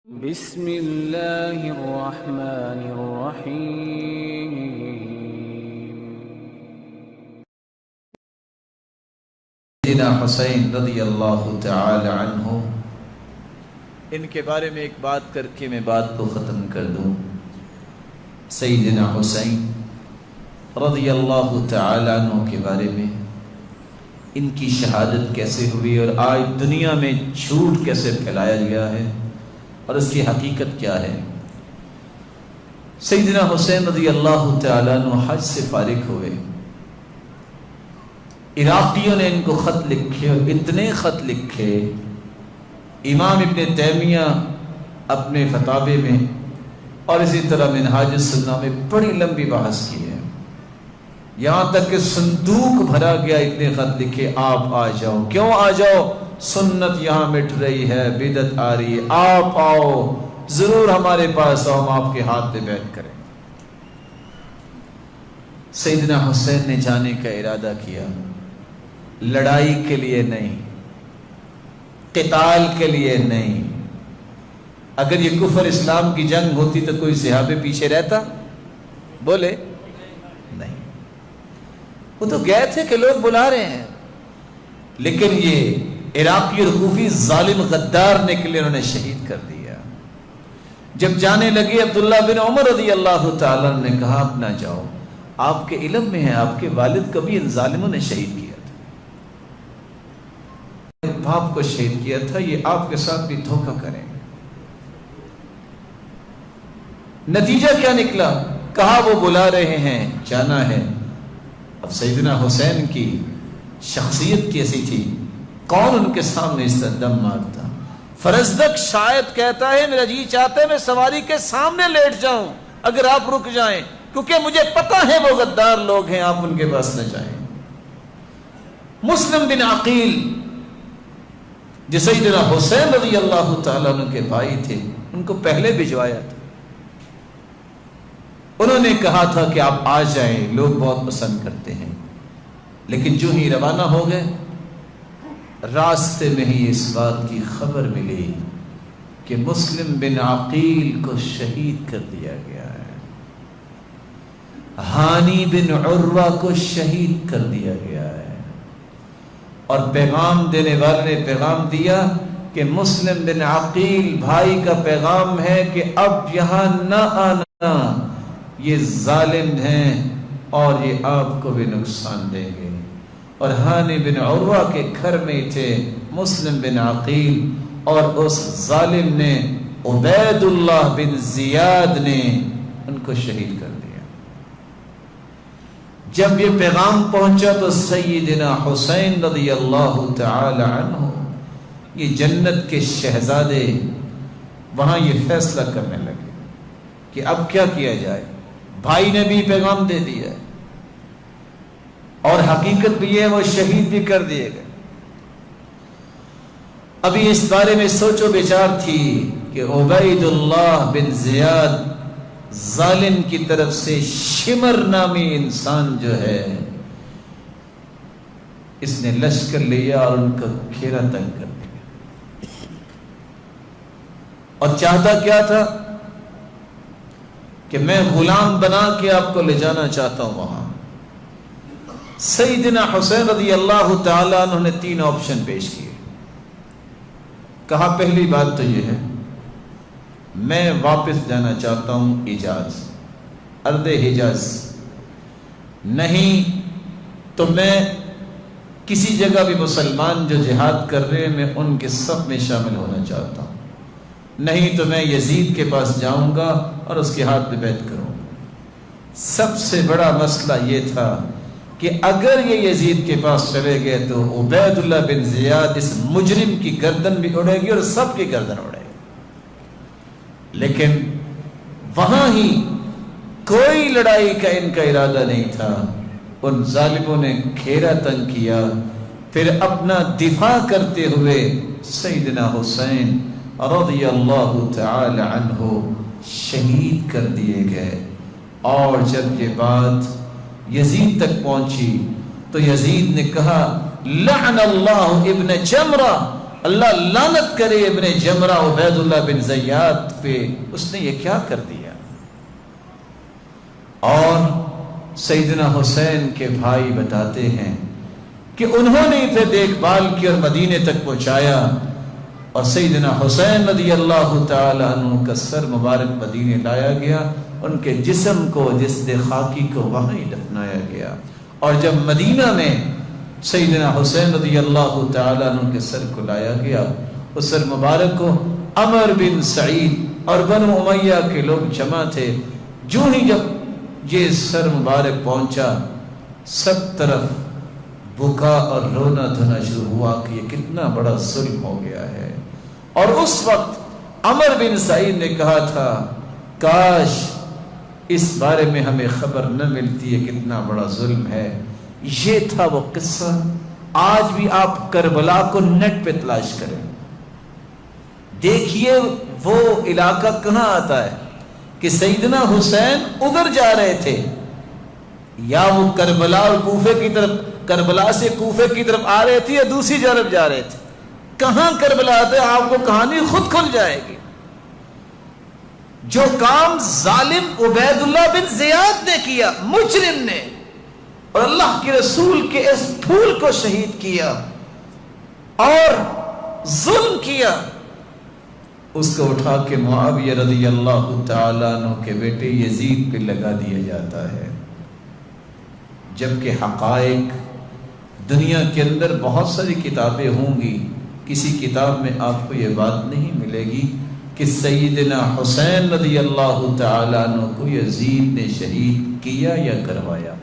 بسم اللہ الرحمن الرحیم۔ سیدنا حسین رضی اللہ تعالی عنہ، ان کے بارے میں ایک بات کر کے میں بات کو ختم کر دوں۔ سیدنا حسین رضی اللہ تعالی عنہ کے بارے میں ان کی شہادت کیسے ہوئی اور آج دنیا میں جھوٹ کیسے پھیلایا گیا ہے اور اس کی حقیقت کیا ہے۔ سیدنا حسین رضی اللہ تعالیٰ عنہ حج سے فارغ ہوئے، عراقیوں نے ان کو خط لکھے اور اتنے خط لکھے، امام ابن تیمیہ اپنے فتاوے میں اور اسی طرح منہاج السنہ میں بڑی لمبی بحث کی ہے، یہاں تک کہ صندوق بھرا گیا، اتنے خط لکھے آپ آ جاؤ۔ کیوں آ جاؤ؟ سنت یہاں مٹ رہی ہے، بدعت آ رہی ہے، آپ آؤ، ضرور ہمارے پاس آؤ، ہم آپ کے ہاتھ پہ بیعت کریں۔ سیدنا حسین نے جانے کا ارادہ کیا، لڑائی کے لیے نہیں، قتال کے لیے نہیں۔ اگر یہ کفر اسلام کی جنگ ہوتی تو کوئی صحابہ پیچھے رہتا؟ بولے نہیں، وہ تو گئے تھے کہ لوگ بلا رہے ہیں، لیکن یہ عراقی اور کوفی ظالم غدار نے کے لیے انہوں نے شہید کر دیا۔ جب جانے لگے عبداللہ بن عمر رضی اللہ تعالیٰ نے کہا آپ نہ جاؤ، آپ کے علم میں ہے آپ کے والد کو بھی ان ظالموں نے شہید کیا تھا، باپ کو شہید کیا تھا، یہ آپ کے ساتھ بھی دھوکہ کریں گے۔ نتیجہ کیا نکلا؟ کہا وہ بلا رہے ہیں، جانا ہے۔ اب سیدنا حسین کی شخصیت کیسی تھی، کون ان کے سامنے اس طرح دم مارتا؟ فرزدق شاید کہتا ہے میرا جی چاہتا ہے میں سواری کے سامنے لیٹ جاؤں اگر آپ رک جائیں، کیونکہ مجھے پتا ہے وہ غدار لوگ ہیں، آپ ان کے پاس نہ جائیں۔ مسلم بن عقیل جو سیدنا حسین رضی اللہ تعالیٰ عنہ کے بھائی تھے، ان کو پہلے بھجوایا تھا، انہوں نے کہا تھا کہ آپ آ جائیں، لوگ بہت پسند کرتے ہیں، لیکن جو ہی روانہ ہو گئے، راستے میں ہی اس بات کی خبر ملی کہ مسلم بن عقیل کو شہید کر دیا گیا ہے، ہانی بن عروہ کو شہید کر دیا گیا ہے، اور پیغام دینے والے نے پیغام دیا کہ مسلم بن عقیل بھائی کا پیغام ہے کہ اب یہاں نہ آنا، یہ ظالم ہیں اور یہ آپ کو بھی نقصان دیں گے۔ اور ہانی بن عروہ کے گھر میں تھے مسلم بن عقیل، اور اس ظالم نے عبید اللہ بن زیاد نے ان کو شہید کر دیا۔ جب یہ پیغام پہنچا تو سیدنا حسین رضی اللہ تعالی عنہ، یہ جنت کے شہزادے، وہاں یہ فیصلہ کرنے لگے کہ اب کیا کیا جائے۔ بھائی نے بھی پیغام دے دیا اور حقیقت بھی ہے وہ شہید بھی کر دیے گئے۔ ابھی اس بارے میں سوچو بچار تھی کہ عبید اللہ بن زیاد ظالم کی طرف سے شمر نامی انسان جو ہے، اس نے لشکر لیا اور ان کا گھیرا تنگ کر دیا، اور چاہتا کیا تھا کہ میں غلام بنا کے آپ کو لے جانا چاہتا ہوں وہاں۔ سیدنا حسین رضی اللہ تعالیٰ عنہ نے 3 آپشن پیش کیے۔ کہا پہلی بات تو یہ ہے میں واپس جانا چاہتا ہوں حجاز، ارض حجاز، نہیں تو میں کسی جگہ بھی مسلمان جو جہاد کر رہے ہیں میں ان کے صف میں شامل ہونا چاہتا ہوں، نہیں تو میں یزید کے پاس جاؤں گا اور اس کے ہاتھ پہ بیعت کروں گا۔ سب سے بڑا مسئلہ یہ تھا کہ اگر یہ یزید کے پاس چلے گئے تو عبید اللہ بن زیاد اس مجرم کی گردن بھی اڑے گی اور سب کی گردن اڑے گی، لیکن وہاں ہی کوئی لڑائی کا ان کا ارادہ نہیں تھا۔ ان ظالموں نے گھیرا تنگ کیا، پھر اپنا دفاع کرتے ہوئے سیدنا حسین رضی اللہ تعالی عنہ شہید کر دیے گئے۔ اور جب یہ بات یزید تک پہنچی تو یزید نے کہا لعن اللہ ابن جمرہ، اللہ لعنت کرے ابن جمرہ عبید اللہ بن زیاد پہ، اس نے یہ کیا کر دیا۔ اور سیدنا حسین کے بھائی بتاتے ہیں کہ انہوں نے اسے دیکھ بھال کی اور مدینے تک پہنچایا، اور سیدنا حسین رضی اللہ تعالی عنہ کا سر مبارک مدینے لایا گیا، ان کے جسم کو، جسد خاکی کو وہاں ہی دفنایا گیا۔ اور جب مدینہ میں سیدنا حسین رضی اللہ تعالی عنہ کے سر کو لایا گیا، اس سر مبارک کو عمر بن سعید اور بنو امیہ کے لوگ جمع تھے۔ جو ہی جب یہ سر مبارک پہنچا، سب طرف بکا اور رونا دھونا شروع ہوا کہ یہ کتنا بڑا ظلم ہو گیا ہے۔ اور اس وقت عمر بن سعید نے کہا تھا کاش اس بارے میں ہمیں خبر نہ ملتی ہے، کتنا بڑا ظلم ہے۔ یہ تھا وہ قصہ۔ آج بھی آپ کربلا کو نیٹ پہ تلاش کریں، دیکھیے وہ علاقہ کہاں آتا ہے کہ سیدنا حسین ادھر جا رہے تھے، یا وہ کربلا اور کوفے کی طرف، کربلا سے کوفے کی طرف آ رہے تھے یا دوسری جانب جا رہے تھے۔ کہاں کربلا آتا ہے آپ کو کہانی خود کھل جائے گی۔ جو کام ظالم عبید اللہ بن زیاد نے کیا، مجرم نے، اور اللہ کے رسول کے اس پھول کو شہید کیا اور ظلم کیا، اس کو اٹھا کے معاویہ رضی اللہ تعالیٰ عنہ کے بیٹے یزید پہ لگا دیا جاتا ہے، جبکہ حقائق دنیا کے اندر بہت ساری کتابیں ہوں گی، کسی کتاب میں آپ کو یہ بات نہیں ملے گی کہ سیدنا حسین رضی اللہ تعالیٰ عنہ کو یزید نے شہید کیا یا کروایا۔